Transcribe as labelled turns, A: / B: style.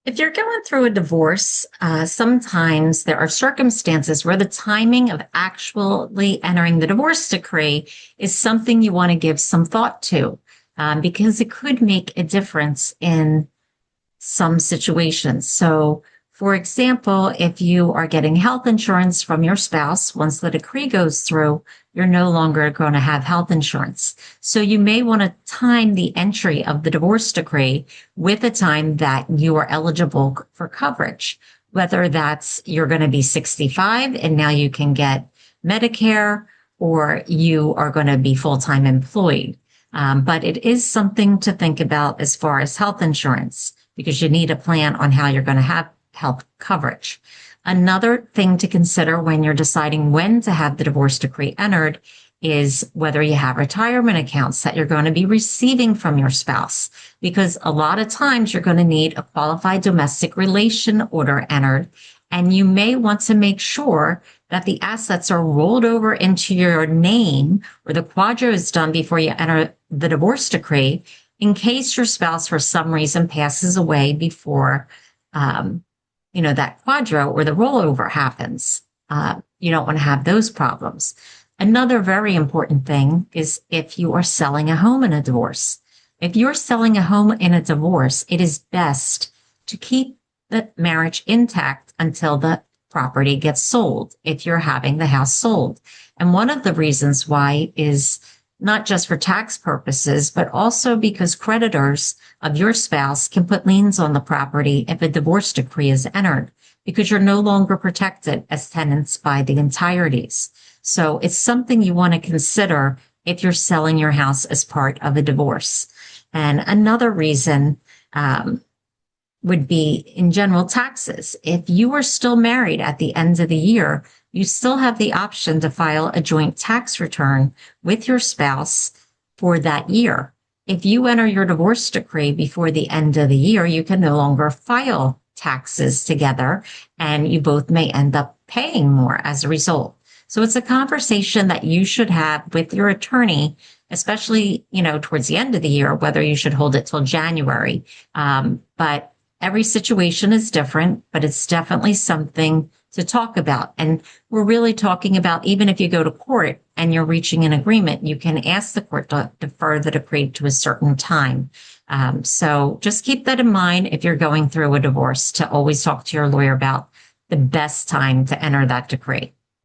A: If you're going through a divorce, sometimes there are circumstances where the timing of actually entering the divorce decree is something you want to give some thought to, because it could make a difference in some situations. So, for example, if you are getting health insurance from your spouse, once the decree goes through, you're no longer going to have health insurance. So you may want to time the entry of the divorce decree with the time that you are eligible for coverage, whether that's you're going to be 65 and now you can get Medicare, or you are going to be full-time employed. But it is something to think about as far as health insurance, because you need a plan on how you're going to have health coverage. Another thing to consider when you're deciding when to have the divorce decree entered is whether you have retirement accounts that you're going to be receiving from your spouse, because a lot of times you're going to need a qualified domestic relation order entered, and you may want to make sure that the assets are rolled over into your name, or the quadro is done before you enter the divorce decree, in case your spouse for some reason passes away before that quadro or the rollover happens. You don't want to have those problems. Another very important thing is if you are selling a home in a divorce. If you're selling a home in a divorce, it is best to keep the marriage intact until the property gets sold, if you're having the house sold. And one of the reasons why is not just for tax purposes, but also because creditors of your spouse can put liens on the property if a divorce decree is entered, because you're no longer protected as tenants by the entireties. So it's something you want to consider if you're selling your house as part of a divorce. And another reason would be in general taxes. If you are still married at the end of the year, you still have the option to file a joint tax return with your spouse for that year. If you enter your divorce decree before the end of the year, you can no longer file taxes together, and you both may end up paying more as a result. So it's a conversation that you should have with your attorney, especially, towards the end of the year, whether you should hold it till January. But every situation is different, but it's definitely something to talk about. And we're really talking about, even if you go to court and you're reaching an agreement, you can ask the court to defer the decree to a certain time. So just keep that in mind if you're going through a divorce, to always talk to your lawyer about the best time to enter that decree.